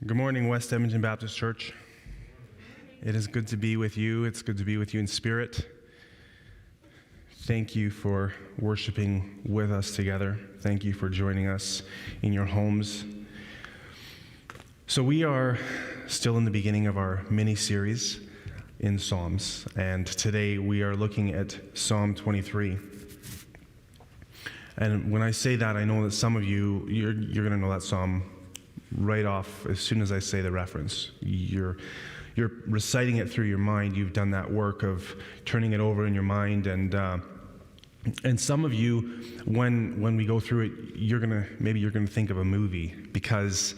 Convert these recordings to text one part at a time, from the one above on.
Good morning, West Edmonton Baptist Church. It is good to be with you. It's good to be with you in spirit. Thank you for worshiping with us together. Thank you for joining us in your homes. So we are still in the beginning of our mini-series in Psalms, and today we are looking at Psalm 23. And when I say that, I know that some of you, you're going to know that psalm right off as soon as I say the reference. You're reciting it through your mind. You've done that work of turning it over in your mind, and some of you, when we go through it, you're gonna think of a movie because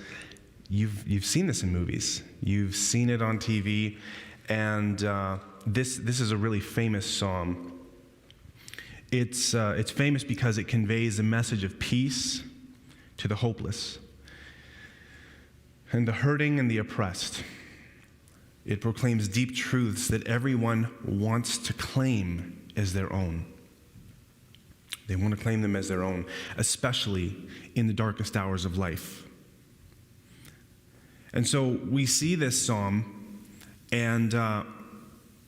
you've seen this in movies. You've seen it on TV, and this is a really famous psalm. It's famous because it conveys a message of peace to the hopeless and the hurting and the oppressed. It proclaims deep truths that everyone wants to claim as their own. They want to claim them as their own, especially in the darkest hours of life. And so we see this psalm, and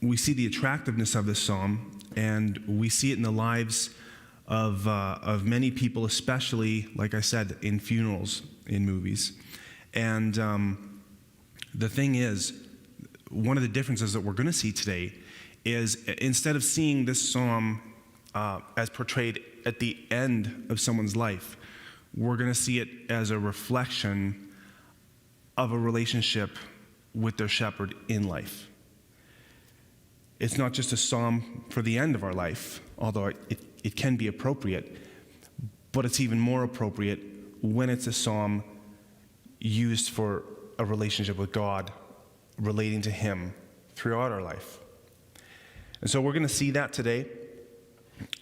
we see the attractiveness of this psalm, and we see it in the lives of many people, especially, like I said, in funerals, in movies. And the thing is, one of the differences that we're going to see today is instead of seeing this psalm as portrayed at the end of someone's life, we're going to see it as a reflection of a relationship with their shepherd in life. It's not just a psalm for the end of our life, although it can be appropriate, but it's even more appropriate when it's a psalm used for a relationship with God, relating to Him throughout our life. And so we're going to see that today,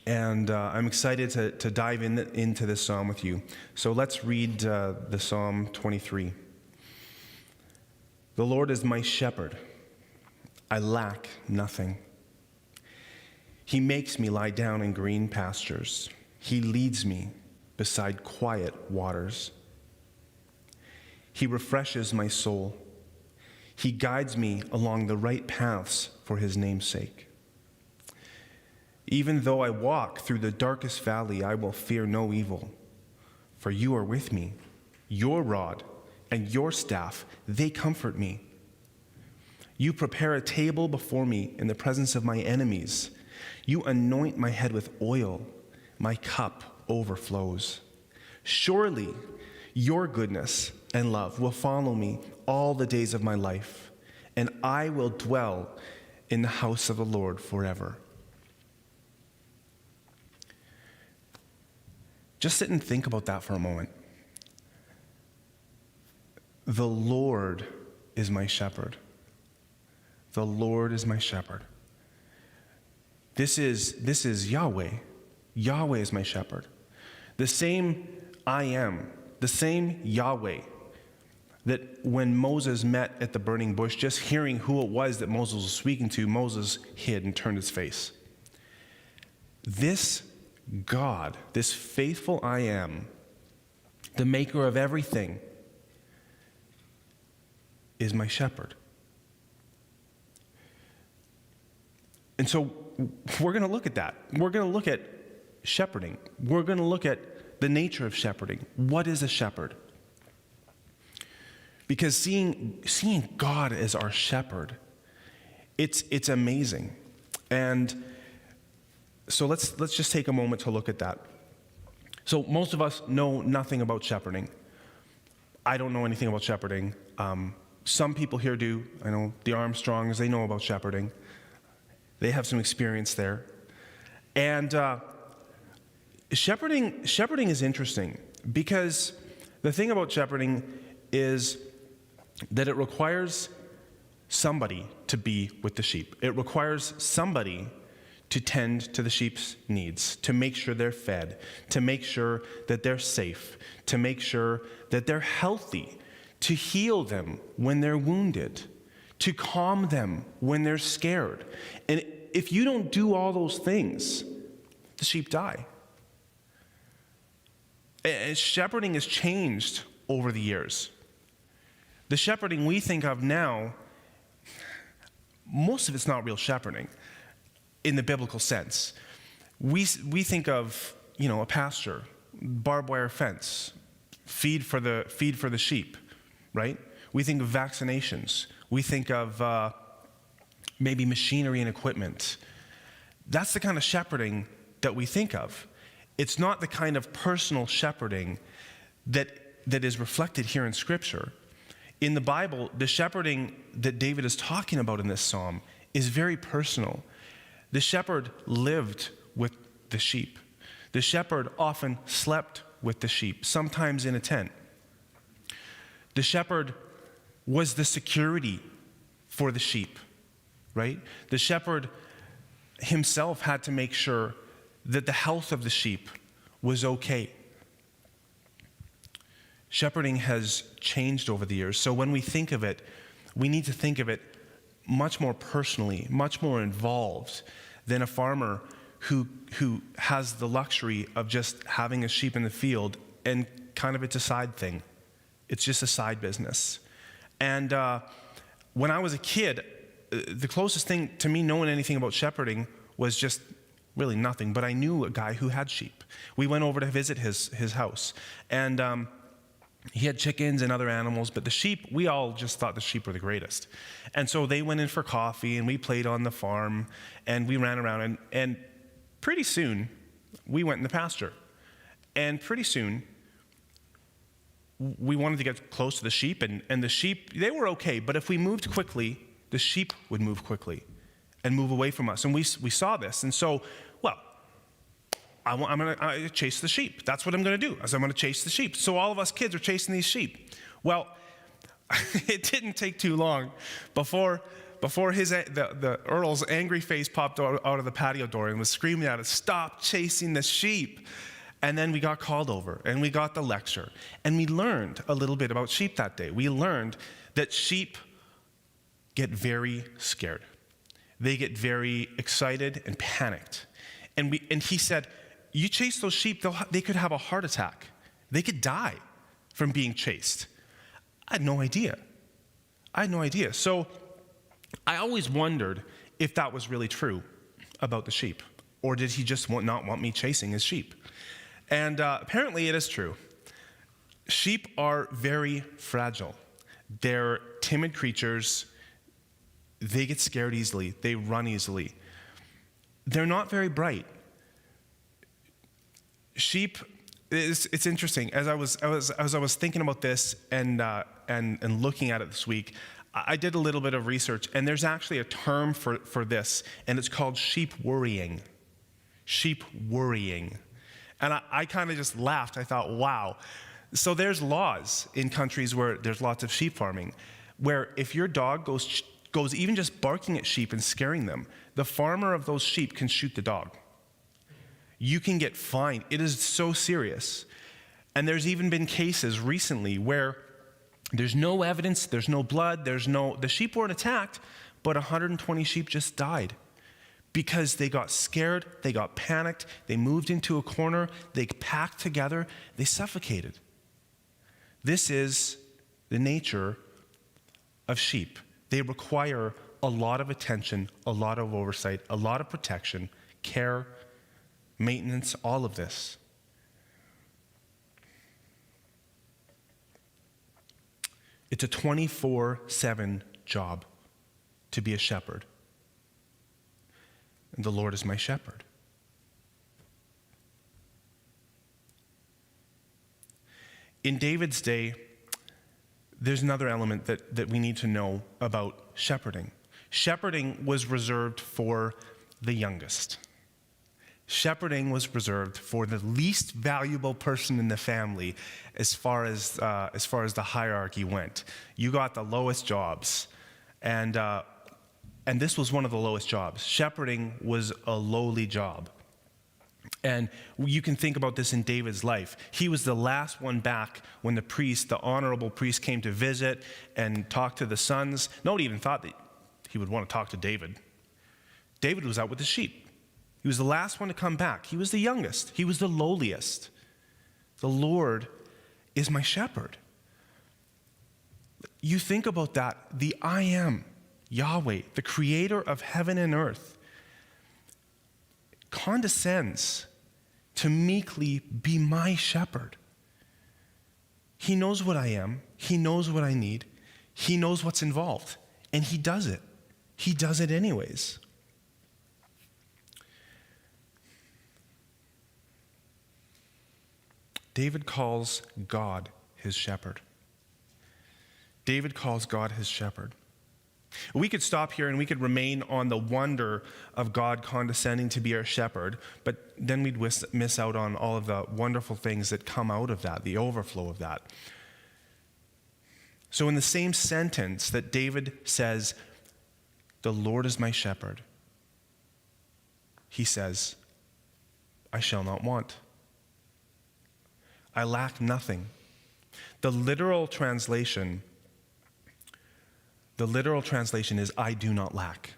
and I'm excited to dive into this psalm with you. So let's read the Psalm 23. The Lord is my shepherd. I lack nothing. He makes me lie down in green pastures. He leads me beside quiet waters. He refreshes my soul. He guides me along the right paths for His name's sake. Even though I walk through the darkest valley, I will fear no evil, for you are with me. Your rod and your staff, they comfort me. You prepare a table before me in the presence of my enemies. You anoint my head with oil. My cup overflows. Surely your goodness and love will follow me all the days of my life, and I will dwell in the house of the Lord forever. Just sit and think about that for a moment. The Lord is my shepherd. The Lord is my shepherd. This is Yahweh. Yahweh is my shepherd. The same I am, the same Yahweh that when Moses met at the burning bush, just hearing who it was that Moses was speaking to, Moses hid and turned his face. This God, this faithful I am, the maker of everything, is my shepherd. And so we're going to look at that. We're going to look at shepherding. We're going to look at the nature of shepherding. What is a shepherd? Because seeing God as our shepherd, it's amazing. And so let's just take a moment to look at that. So most of us know nothing about shepherding. I don't know anything about shepherding. Some people here do. I know the Armstrongs, they know about shepherding. They have some experience there. And shepherding is interesting because the thing about shepherding is that it requires somebody to be with the sheep. It requires somebody to tend to the sheep's needs, to make sure they're fed, to make sure that they're safe, to make sure that they're healthy, to heal them when they're wounded, to calm them when they're scared. And if you don't do all those things, the sheep die. And shepherding has changed over the years. The shepherding we think of now, most of it's not real shepherding in the biblical sense. We think of, a pasture, barbed wire fence, feed for the sheep, right? We think of vaccinations. We think of maybe machinery and equipment. That's the kind of shepherding that we think of. It's not the kind of personal shepherding that is reflected here in Scripture. In the Bible, the shepherding that David is talking about in this psalm is very personal. The shepherd lived with the sheep. The shepherd often slept with the sheep, sometimes in a tent. The shepherd was the security for the sheep, right? The shepherd himself had to make sure that the health of the sheep was okay. Shepherding has changed over the years, so when we think of it, we need to think of it much more personally, much more involved than a farmer who has the luxury of just having a sheep in the field and kind of it's a side thing. It's just a side business. And when I was a kid, the closest thing to me knowing anything about shepherding was just really nothing, but I knew a guy who had sheep. We went over to visit his house, and he had chickens and other animals, but the sheep, we all just thought the sheep were the greatest. And so they went in for coffee, and we played on the farm, and we ran around, and pretty soon, we went in the pasture. And pretty soon, we wanted to get close to the sheep, and the sheep, they were okay, but if we moved quickly, the sheep would move quickly and move away from us. And we saw this, and so, I'm going to chase the sheep. That's what I'm going to do, is I'm going to chase the sheep. So all of us kids are chasing these sheep. Well, it didn't take too long before the Earl's angry face popped out of the patio door and was screaming at us, "Stop chasing the sheep." And then we got called over, and we got the lecture. And we learned a little bit about sheep that day. We learned that sheep get very scared. They get very excited and panicked. And he said, you chase those sheep, they could have a heart attack. They could die from being chased. I had no idea. So I always wondered if that was really true about the sheep, or did he just not want me chasing his sheep? And apparently it is true. Sheep are very fragile. They're timid creatures. They get scared easily. They run easily. They're not very bright. Sheep, it's interesting. As I was thinking about this and looking at it this week, I did a little bit of research, and there's actually a term for this, and it's called sheep worrying. Sheep worrying. And I kind of just laughed. I thought, wow. So there's laws in countries where there's lots of sheep farming, where if your dog goes even just barking at sheep and scaring them, the farmer of those sheep can shoot the dog. You can get fined. It is so serious. And there's even been cases recently where there's no evidence, there's no blood, the sheep weren't attacked, but 120 sheep just died because they got scared, they got panicked, they moved into a corner, they packed together, they suffocated. This is the nature of sheep. They require a lot of attention, a lot of oversight, a lot of protection, care, maintenance, all of this. It's a 24/7 job to be a shepherd. And the Lord is my shepherd. In David's day, there's another element that we need to know about shepherding. Shepherding was reserved for the youngest. Shepherding was reserved for the least valuable person in the family as far as the hierarchy went. You got the lowest jobs, and this was one of the lowest jobs. Shepherding was a lowly job. And you can think about this in David's life. He was the last one back when the honorable priest came to visit and talk to the sons. Nobody even thought that he would want to talk to David. David was out with the sheep. He was the last one to come back. He was the youngest. He was the lowliest. The Lord is my shepherd. You think about that, the I am, Yahweh, the creator of heaven and earth, condescends to meekly be my shepherd. He knows what I am. He knows what I need. He knows what's involved. And he does it. He does it anyways. David calls God his shepherd. David calls God his shepherd. We could stop here and we could remain on the wonder of God condescending to be our shepherd, but then we'd miss out on all of the wonderful things that come out of that, the overflow of that. So in the same sentence that David says, "The Lord is my shepherd," he says, "I shall not want. I lack nothing." The literal translation is, "I do not lack."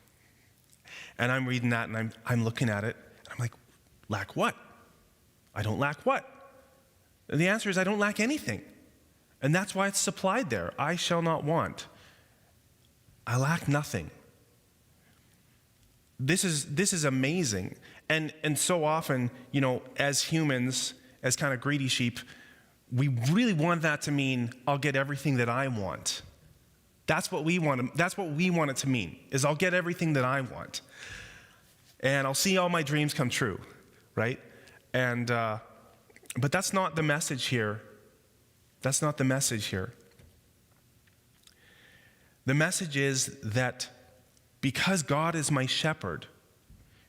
And I'm reading that and I'm looking at it and I'm like, lack what? I don't lack what? And the answer is, I don't lack anything. And that's why it's supplied there. I shall not want. I lack nothing. This is amazing. And so often, as humans, as kind of greedy sheep, we really want that to mean I'll get everything that I want. That's what we want it to mean, is I'll get everything that I want. And I'll see all my dreams come true, right? And but that's not the message here. That's not the message here. The message is that because God is my shepherd,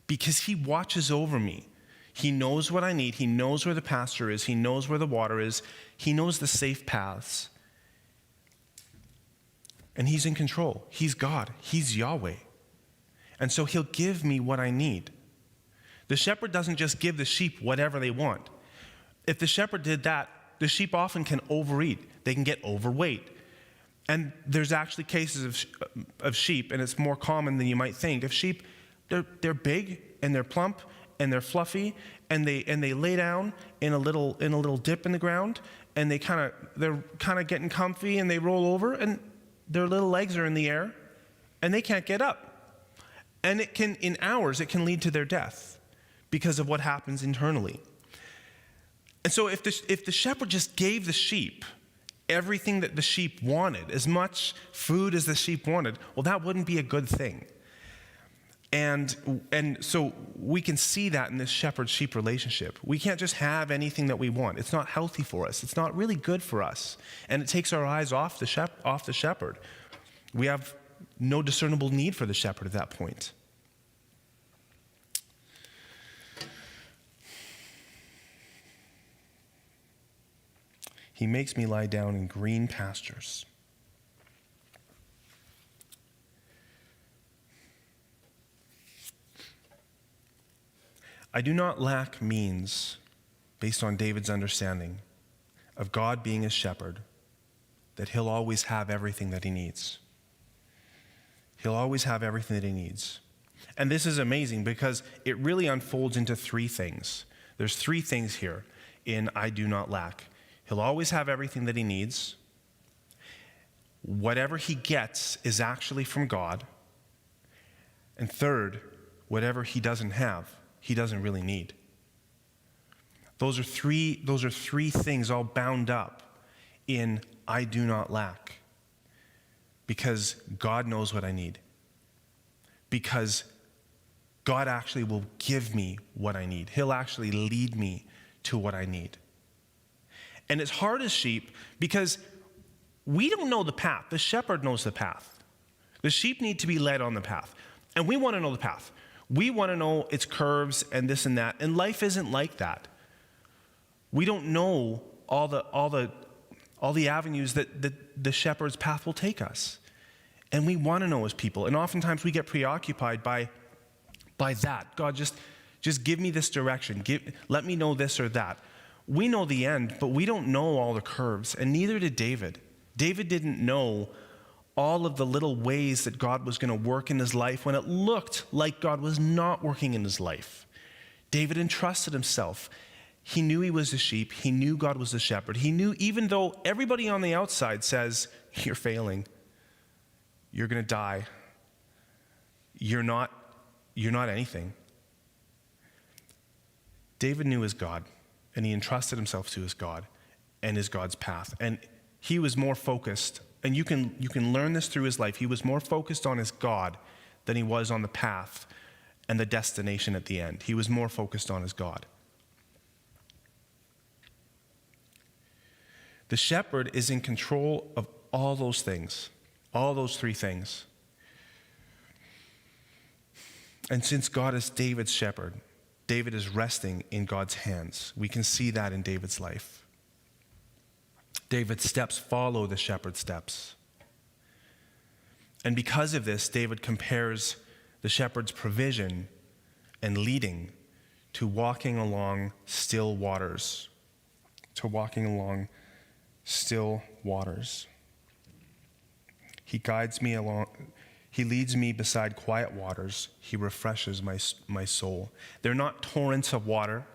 because he watches over me, he knows what I need, he knows where the pasture is, he knows where the water is, he knows the safe paths. And he's in control. He's God. He's Yahweh. And so he'll give me what I need. The shepherd doesn't just give the sheep whatever they want. If the shepherd did that, the sheep often can overeat. They can get overweight. And there's actually cases of sheep, and it's more common than you might think. Of sheep, they're big and they're plump and they're fluffy and they lay down in a little dip in the ground, and they're kind of getting comfy, and they roll over and their little legs are in the air and they can't get up. And in hours, it can lead to their death because of what happens internally. And so if the shepherd just gave the sheep everything that the sheep wanted, as much food as the sheep wanted, well, that wouldn't be a good thing. And so we can see that in this shepherd-sheep relationship. We can't just have anything that we want. It's not healthy for us. It's not really good for us. And it takes our eyes off the shepherd. We have no discernible need for the shepherd at that point. He makes me lie down in green pastures. I do not lack means, based on David's understanding of God being his shepherd, that he'll always have everything that he needs. He'll always have everything that he needs. And this is amazing because it really unfolds into three things. There's three things here in I do not lack. He'll always have everything that he needs. Whatever he gets is actually from God. And third, whatever he doesn't have, he doesn't really need. Those are three things all bound up in I do not lack. Because God knows what I need. Because God actually will give me what I need. He'll actually lead me to what I need. And it's hard as sheep because we don't know the path. The shepherd knows the path. The sheep need to be led on the path. And we want to know the path. We want to know its curves and this and that. And life isn't like that. We don't know all the avenues that the shepherd's path will take us. And we want to know as people. And oftentimes we get preoccupied by that. God, just give me this direction. Let me know this or that. We know the end, but we don't know all the curves. And neither did David. David didn't know all of the little ways that God was going to work in his life when it looked like God was not working in his life. David entrusted himself He knew he was the sheep. He knew God was the shepherd. He knew, even though everybody on the outside says, you're failing, you're going to die, you're not anything. David knew his God, and he entrusted himself to his God and his God's path. And he was more focused, and you can learn this through his life. He was more focused on his God than he was on the path and the destination at the end. He was more focused on his God. The shepherd is in control of all those things, all those three things. And since God is David's shepherd, David is resting in God's hands. We can see that in David's life. David's steps follow the shepherd's steps. And because of this, David compares the shepherd's provision and leading to walking along still waters. He guides me along. He leads me beside quiet waters. He refreshes my soul. They're not torrents of water,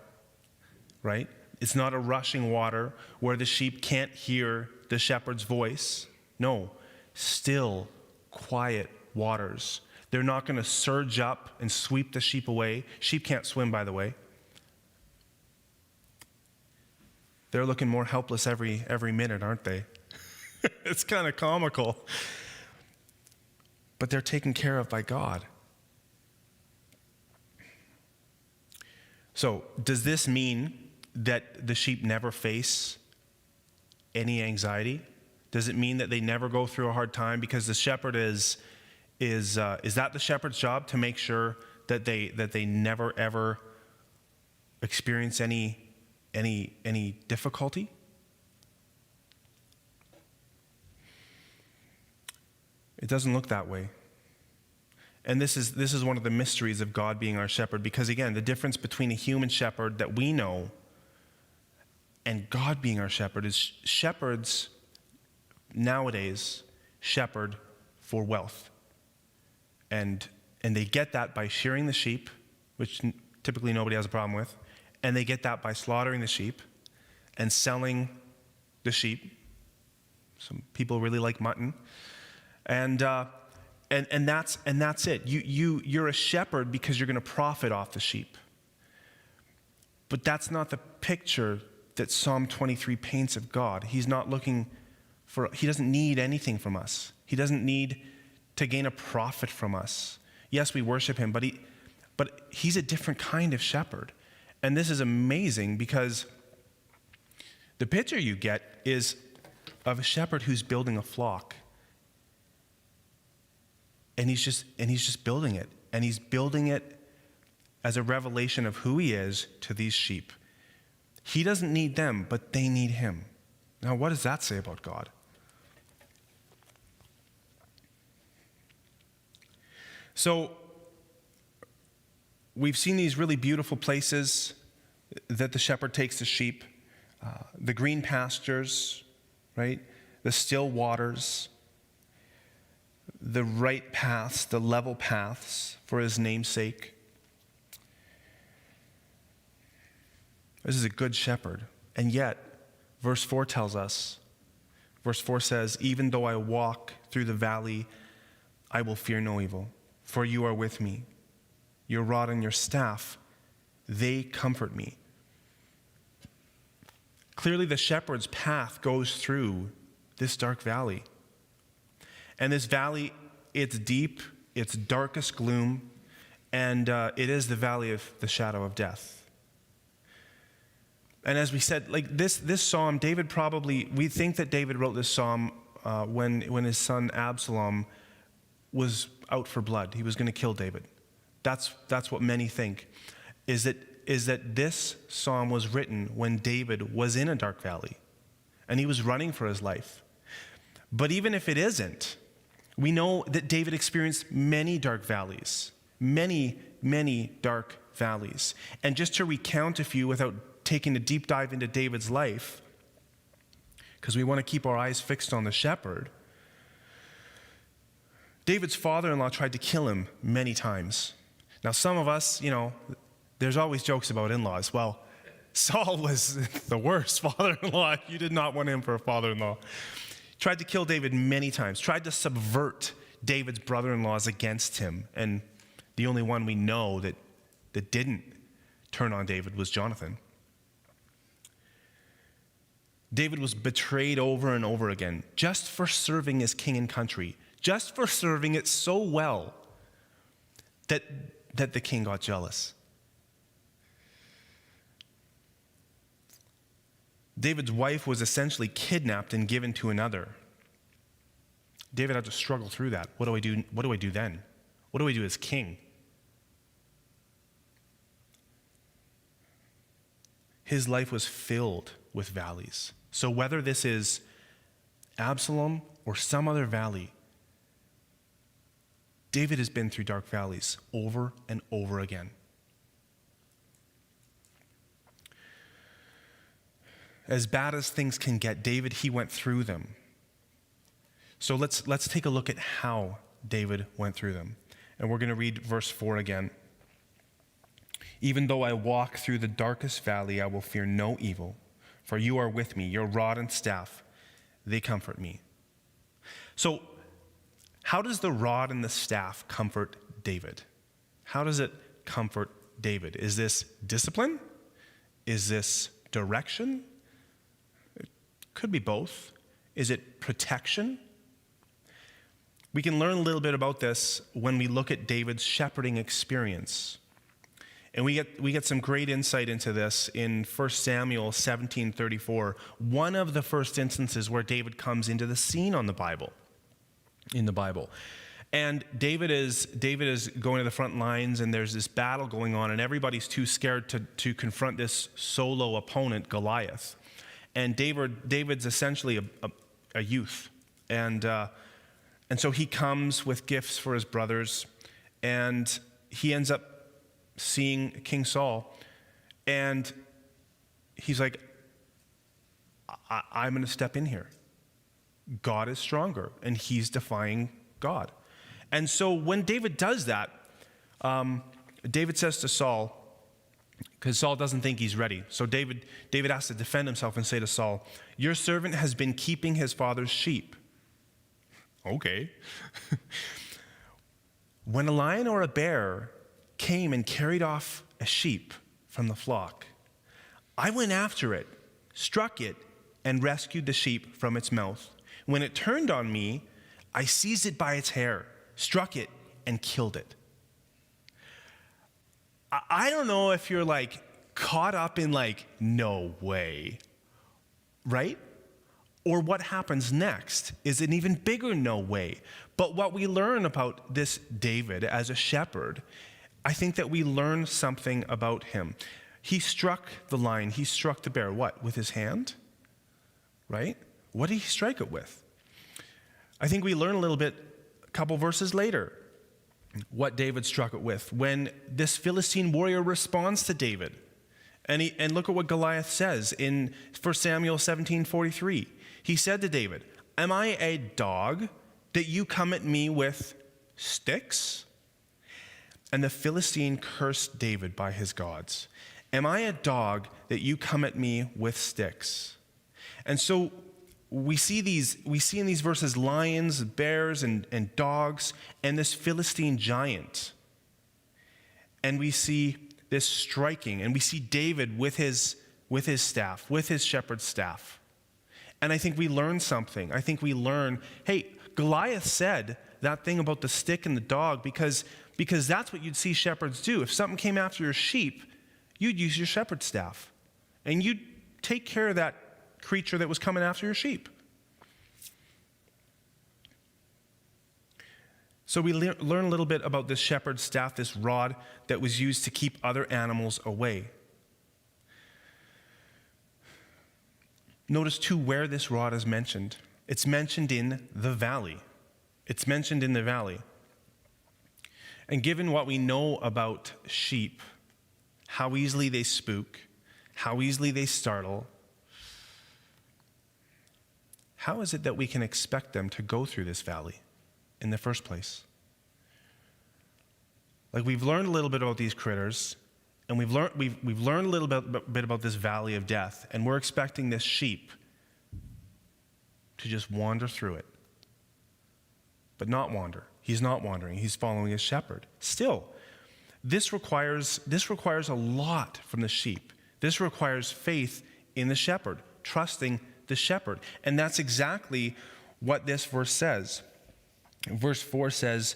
right? It's not a rushing water where the sheep can't hear the shepherd's voice. No, still, quiet waters. They're not going to surge up and sweep the sheep away. Sheep can't swim, by the way. They're looking more helpless every minute, aren't they? It's kind of comical. But they're taken care of by God. So, does this mean that the sheep never face any anxiety? Does it mean that they never go through a hard time? Because the shepherd is that the shepherd's job, to make sure that they never ever experience any difficulty? It doesn't look that way. And this is one of the mysteries of God being our shepherd, because again, the difference between a human shepherd that we know and God being our shepherd is shepherds nowadays shepherd for wealth. And they get that by shearing the sheep, which typically nobody has a problem with, and they get that by slaughtering the sheep and selling the sheep. Some people really like mutton. And that's it. You're a shepherd because you're going to profit off the sheep. But that's not the picture that Psalm 23 paints of God. He doesn't need anything from us. He doesn't need to gain a profit from us. Yes, we worship him, but he's a different kind of shepherd. And this is amazing because the picture you get is of a shepherd who's building a flock. And he's just building it. And he's building it as a revelation of who he is to these sheep. He doesn't need them, but they need him. Now, what does that say about God? So, we've seen these really beautiful places that the shepherd takes the sheep. The green pastures, right? The still waters. The right paths, the level paths for his name's sake. This is a good shepherd. And yet, verse 4 says, even though I walk through the valley, I will fear no evil, for you are with me. Your rod and your staff, they comfort me. Clearly, the shepherd's path goes through this dark valley. And this valley, it's deep, it's darkest gloom, and it is the valley of the shadow of death. And as we said, like this psalm, we think that David wrote this psalm when his son Absalom was out for blood. He was going to kill David. That's what many think, is that this psalm was written when David was in a dark valley, and he was running for his life. But even if it isn't, we know that David experienced many dark valleys, many, many dark valleys. And just to recount a few without taking a deep dive into David's life, because we want to keep our eyes fixed on the shepherd, David's father-in-law tried to kill him many times. Now, some of us, there's always jokes about in-laws. Well, Saul was the worst father-in-law. You did not want him for a father-in-law. Tried to kill David many times, tried to subvert David's brother-in-laws against him. And the only one we know that didn't turn on David was Jonathan. David was betrayed over and over again just for serving his king and country, just for serving it so well that the king got jealous. David's wife was essentially kidnapped and given to another. David had to struggle through that. What do I do? What do I do then? What do I do as king? His life was filled with valleys. So whether this is Absalom or some other valley, David has been through dark valleys over and over again. As bad as things can get, David, he went through them. So let's take a look at how David went through them. And we're going to read verse 4 again. Even though I walk through the darkest valley, I will fear no evil, for you are with me. Your rod and staff, they comfort me. So how does the rod and the staff comfort David? How does it comfort David? Is this discipline? Is this direction? It could be both. Is it protection? We can learn a little bit about this when we look at David's shepherding experience. And we get some great insight into this in 1 Samuel 17:34, one of the first instances where David comes into the scene in the Bible. And David is going to the front lines, and there's this battle going on, and everybody's too scared to confront this solo opponent, Goliath. And David's essentially a youth. And so he comes with gifts for his brothers, and he ends up seeing King Saul, and he's like, I'm going to step in here. God is stronger, and he's defying God. And so when David does that, David says to Saul, because Saul doesn't think he's ready. So David has to defend himself and say to Saul, your servant has been keeping his father's sheep. Okay. When a lion or a bear came and carried off a sheep from the flock, I went after it, struck it, and rescued the sheep from its mouth. When it turned on me, I seized it by its hair, struck it, and killed it. I don't know if you're like caught up in like, no way, right? Or what happens next is an even bigger no way. But what we learn about this David as a shepherd, I think that we learn something about him. He struck the lion, he struck the bear, what? With his hand? Right? What did he strike it with? I think we learn a little bit, a couple verses later, what David struck it with. When this Philistine warrior responds to David, and look at what Goliath says in 1 Samuel 17:43. He said to David, am I a dog that you come at me with sticks? And the Philistine cursed David by his gods. Am I a dog that you come at me with sticks? And so we see in these verses lions, bears, and dogs, and this Philistine giant. And we see this striking, and we see David with his staff, with his shepherd's staff. And I think we learn something. I think we learn, hey, Goliath said that thing about the stick and the dog because that's what you'd see shepherds do. If something came after your sheep, you'd use your shepherd's staff. And you'd take care of that creature that was coming after your sheep. So we learn a little bit about this shepherd's staff, this rod that was used to keep other animals away. Notice too where this rod is mentioned. It's mentioned in the valley. It's mentioned in the valley. And given what we know about sheep, how easily they spook, how easily they startle, how is it that we can expect them to go through this valley in the first place? Like, we've learned a little bit about these critters, And we've learned a little bit about this valley of death, and we're expecting this sheep to just wander through it. But not wander. He's not wandering. He's following his shepherd. Still, this requires a lot from the sheep. This requires faith in the shepherd, trusting the shepherd. And that's exactly what this verse says. Verse 4 says,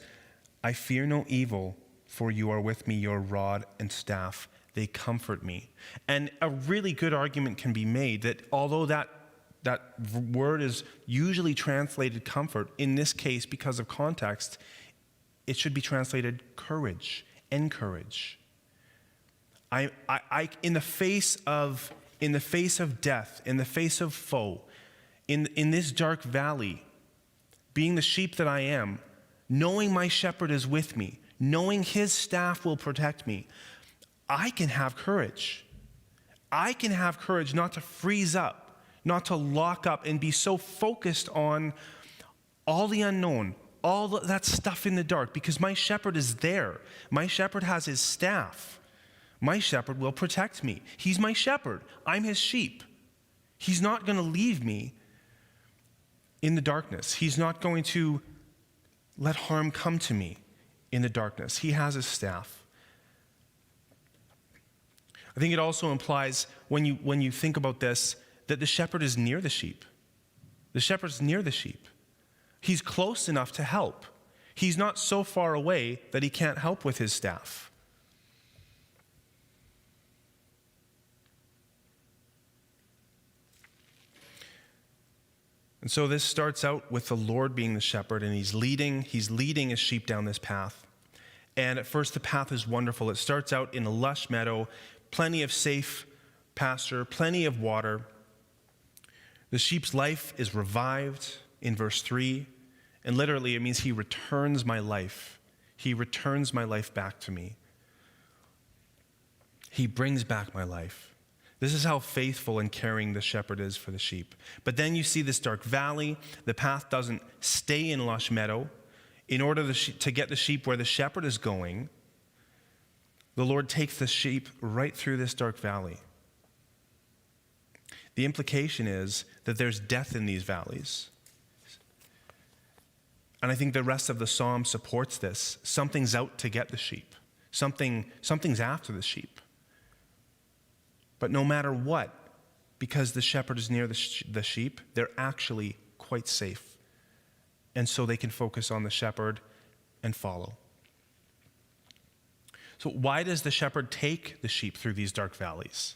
I fear no evil, for you are with me, your rod and staff, they comfort me. And a really good argument can be made that although that word is usually translated comfort, in this case, because of context, it should be translated courage, encourage. In the face of death, in the face of foe, in this dark valley, being the sheep that I am, knowing my shepherd is with me, knowing his staff will protect me, I can have courage. I can have courage not to freeze up, not to lock up and be so focused on all the unknown, all that stuff in the dark, because my shepherd is there. My shepherd has his staff. My shepherd will protect me. He's my shepherd. I'm his sheep. He's not going to leave me in the darkness. He's not going to let harm come to me in the darkness. He has his staff. I think it also implies, when you think about this, that the shepherd is near the sheep. The shepherd's near the sheep. He's close enough to help. He's not so far away that he can't help with his staff. And so this starts out with the Lord being the shepherd, and he's leading his sheep down this path. And at first the path is wonderful. It starts out in a lush meadow, plenty of safe pasture, plenty of water. The sheep's life is revived in verse 3, and literally it means he returns my life. He returns my life back to me. He brings back my life. This is how faithful and caring the shepherd is for the sheep. But then you see this dark valley. The path doesn't stay in lush meadow. In order to get the sheep where the shepherd is going, the Lord takes the sheep right through this dark valley. The implication is that there's death in these valleys. And I think the rest of the psalm supports this. Something's out to get the sheep. Something's after the sheep. But no matter what, because the shepherd is near the sheep, they're actually quite safe. And so they can focus on the shepherd and follow. So why does the shepherd take the sheep through these dark valleys?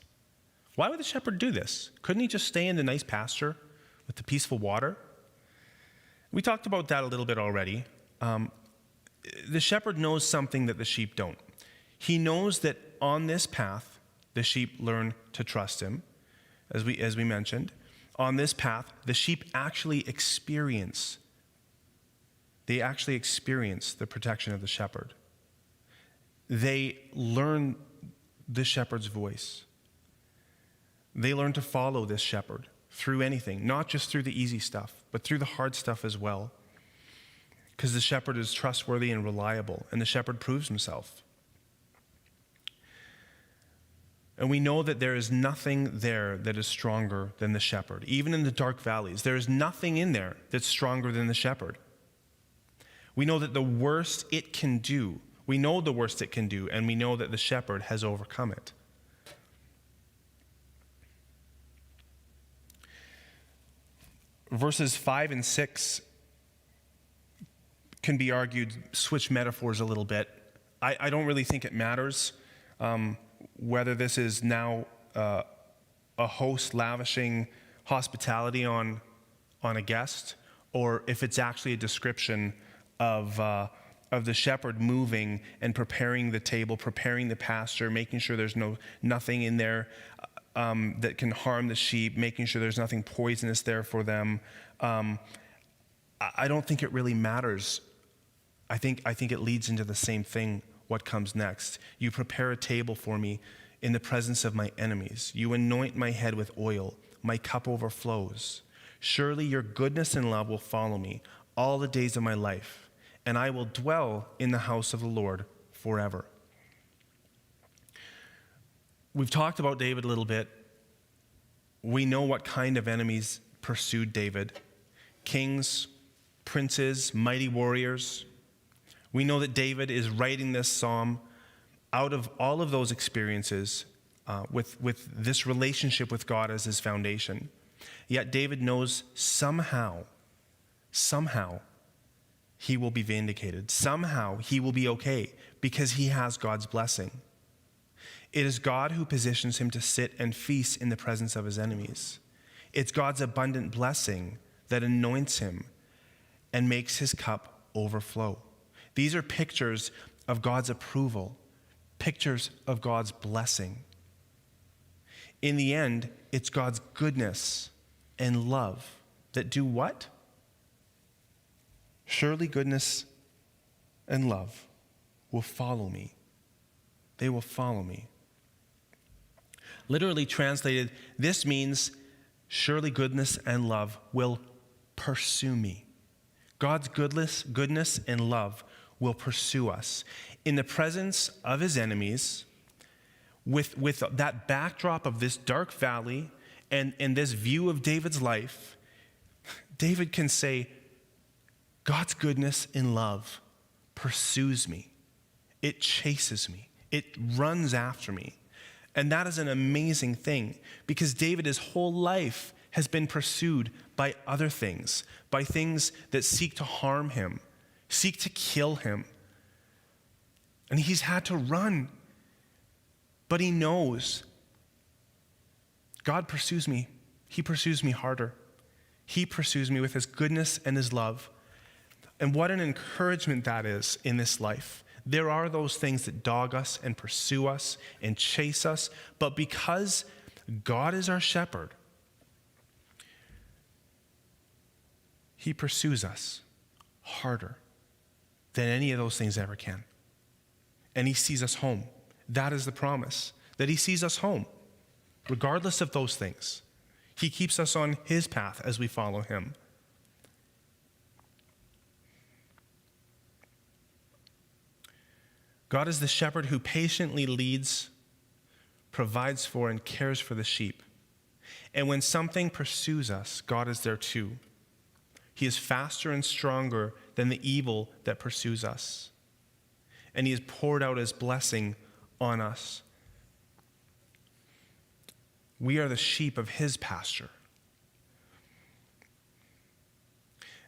Why would the shepherd do this? Couldn't he just stay in the nice pasture with the peaceful water? We talked about that a little bit already. The shepherd knows something that the sheep don't. He knows that on this path, the sheep learn to trust him, as we mentioned. On this path, the sheep actually experience the protection of the shepherd. They learn the shepherd's voice. They learn to follow this shepherd through anything, not just through the easy stuff, but through the hard stuff as well. Because the shepherd is trustworthy and reliable, and the shepherd proves himself. And we know that there is nothing there that is stronger than the shepherd. Even in the dark valleys, there is nothing in there that's stronger than the shepherd. We know that the worst it can do, and we know that the shepherd has overcome it. Verses 5 and 6 can be argued, switch metaphors a little bit. I don't really think it matters whether this is now a host lavishing hospitality on a guest, or if it's actually a description of the shepherd moving and preparing the table, preparing the pasture, making sure there's nothing in there that can harm the sheep, making sure there's nothing poisonous there for them. I don't think it really matters. I think it leads into the same thing, what comes next. You prepare a table for me in the presence of my enemies. You anoint my head with oil. My cup overflows. Surely your goodness and love will follow me all the days of my life, and I will dwell in the house of the Lord forever. we've talked about David a little bit. We know what kind of enemies pursued David: kings, princes, mighty warriors. We know that David is writing this psalm out of all of those experiences with this relationship with God as his foundation. Yet David knows somehow he will be vindicated. Somehow he will be okay because he has God's blessing. It is God who positions him to sit and feast in the presence of his enemies. It's God's abundant blessing that anoints him and makes his cup overflow. These are pictures of God's approval, pictures of God's blessing. In the end, it's God's goodness and love that do what? Surely goodness and love will follow me. They will follow me. Literally translated, this means surely goodness and love will pursue me. God's goodness and love will pursue us. In the presence of his enemies, with that backdrop of this dark valley and this view of David's life, David can say, God's goodness and love pursues me. It chases me. It runs after me. And that is an amazing thing because David, his whole life, has been pursued by other things, by things that seek to harm him, seek to kill him. And he's had to run. But he knows God pursues me. He pursues me harder. He pursues me with his goodness and his love. And what an encouragement that is in this life. There are those things that dog us and pursue us and chase us, but because God is our shepherd, he pursues us harder than any of those things ever can. And he sees us home. That is the promise, that he sees us home, regardless of those things. He keeps us on his path as we follow him. God is the shepherd who patiently leads, provides for, and cares for the sheep. And when something pursues us, God is there too. He is faster and stronger than the evil that pursues us. And he has poured out his blessing on us. We are the sheep of his pasture.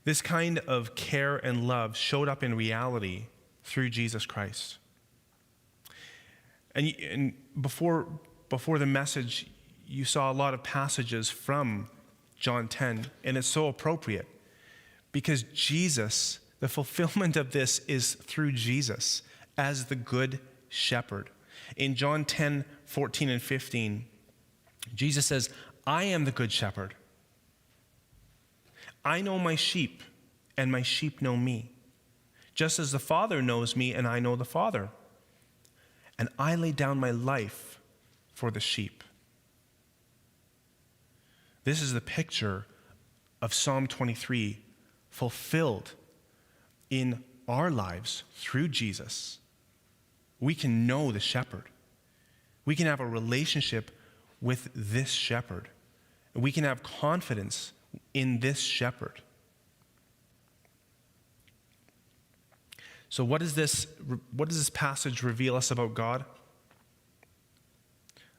This kind of care and love showed up in reality through Jesus Christ. And before the message, you saw a lot of passages from John 10, and it's so appropriate because Jesus, the fulfillment of this is through Jesus as the good shepherd. In John 10, 14 and 15, Jesus says, I am the good shepherd. I know my sheep, and my sheep know me, just as the Father knows me, and I know the Father. And I lay down my life for the sheep. This is the picture of Psalm 23 fulfilled in our lives through Jesus. We can know the shepherd. We can have a relationship with this shepherd. We can have confidence in this shepherd. So what does this passage reveal us about God?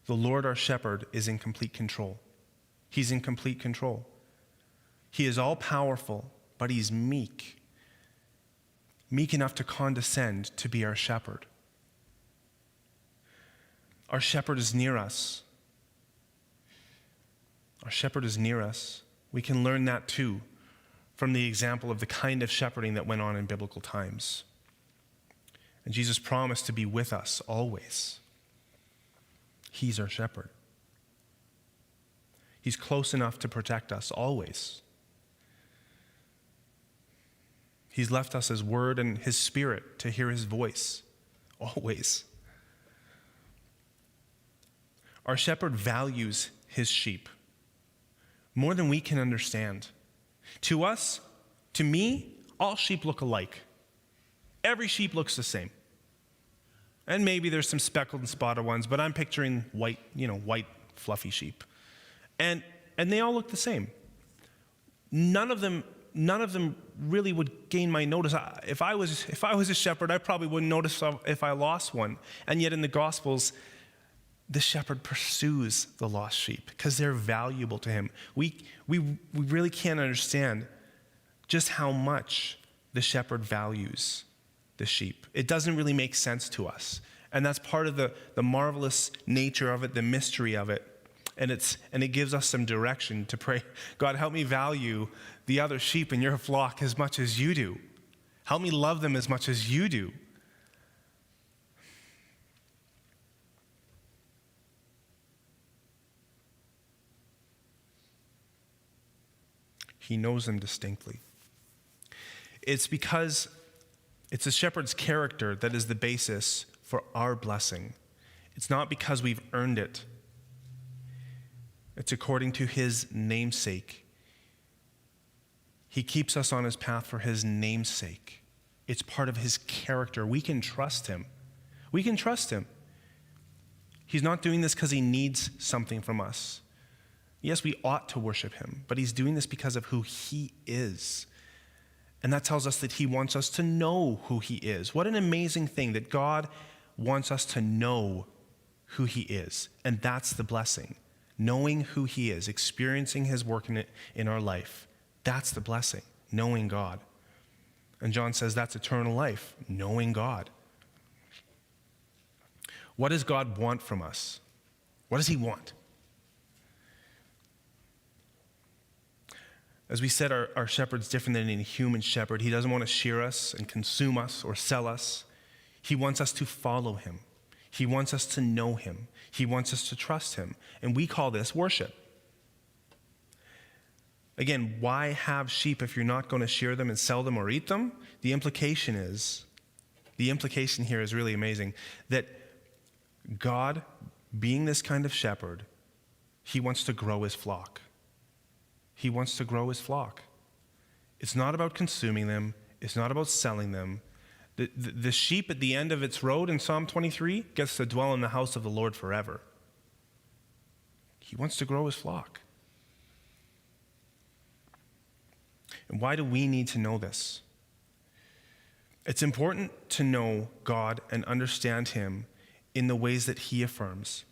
The Lord our shepherd is in complete control. He's in complete control. He is all powerful, but he's meek. Meek enough to condescend to be our shepherd. Our shepherd is near us. Our shepherd is near us. We can learn that too from the example of the kind of shepherding that went on in biblical times. And Jesus promised to be with us always. He's our shepherd. He's close enough to protect us always. He's left us his word and his spirit to hear his voice always. Our shepherd values his sheep more than we can understand. To us, to me, all sheep look alike. Every sheep looks the same. And maybe there's some speckled and spotted ones, but I'm picturing white, white fluffy sheep. And they all look the same. None of them really would gain my notice. If I was a shepherd, I probably wouldn't notice if I lost one. And yet in the Gospels, the shepherd pursues the lost sheep because they're valuable to him. We really can't understand just how much the shepherd values the sheep. It doesn't really make sense to us. And that's part of the marvelous nature of it, the mystery of it. And it gives us some direction to pray, God, help me value the other sheep in your flock as much as you do. Help me love them as much as you do. He knows them distinctly. It's because it's the shepherd's character that is the basis for our blessing. It's not because we've earned it. It's according to his namesake. He keeps us on his path for his namesake. It's part of his character. We can trust him. We can trust him. He's not doing this because he needs something from us. Yes, we ought to worship him, but he's doing this because of who he is. And that tells us that he wants us to know who he is. What an amazing thing that God wants us to know who he is. And that's the blessing. Knowing who he is, experiencing his work in our life. That's the blessing, knowing God. And John says that's eternal life, knowing God. What does God want from us? What does he want? As we said, our shepherd's different than any human shepherd. He doesn't want to shear us and consume us or sell us. He wants us to follow him. He wants us to know him. He wants us to trust him. And we call this worship. Again, why have sheep if you're not going to shear them and sell them or eat them? The implication here is really amazing, that God, being this kind of shepherd, he wants to grow his flock. He wants to grow his flock. It's not about consuming them. It's not about selling them. The sheep at the end of its road in Psalm 23 gets to dwell in the house of the Lord forever. He wants to grow his flock. And why do we need to know this? It's important to know God and understand him in the ways that he affirms.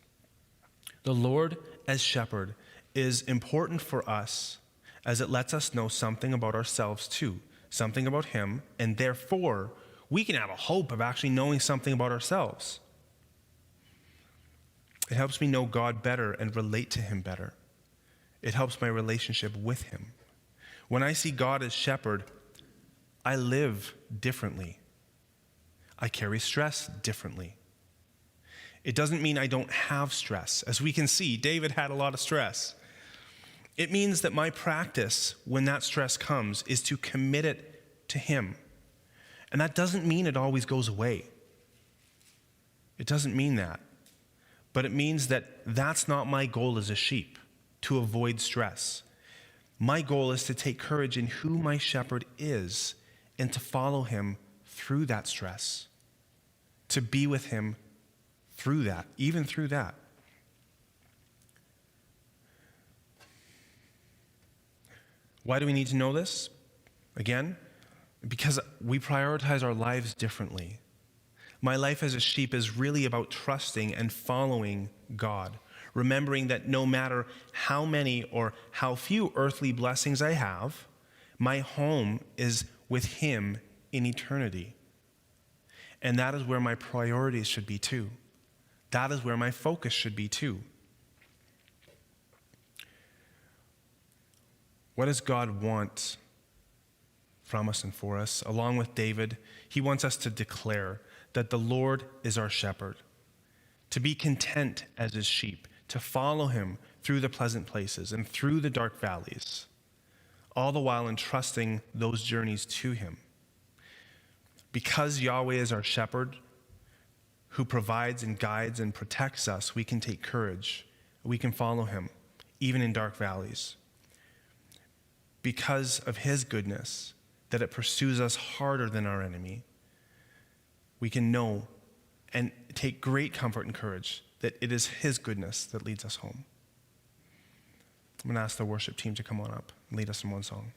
The Lord as shepherd is important for us as it lets us know something about ourselves too, something about him, and therefore we can have a hope of actually knowing something about ourselves. It helps me know God better and relate to him better. It helps my relationship with him. When I see God as shepherd, I live differently. I carry stress differently. It doesn't mean I don't have stress. As we can see, David had a lot of stress. It means that my practice, when that stress comes, is to commit it to him. And that doesn't mean it always goes away. It doesn't mean that. But it means that that's not my goal as a sheep, to avoid stress. My goal is to take courage in who my shepherd is and to follow him through that stress, to be with him through that, even through that. Why do we need to know this? Again, because we prioritize our lives differently. My life as a sheep is really about trusting and following God, remembering that no matter how many or how few earthly blessings I have, my home is with him in eternity. And that is where my priorities should be too. That is where my focus should be too. What does God want from us and for us? Along with David, he wants us to declare that the Lord is our shepherd, to be content as his sheep, to follow him through the pleasant places and through the dark valleys, all the while entrusting those journeys to him. Because Yahweh is our shepherd, who provides and guides and protects us, we can take courage. We can follow him, even in dark valleys. Because of his goodness, that it pursues us harder than our enemy, we can know and take great comfort and courage that it is his goodness that leads us home. I'm going to ask the worship team to come on up and lead us in one song.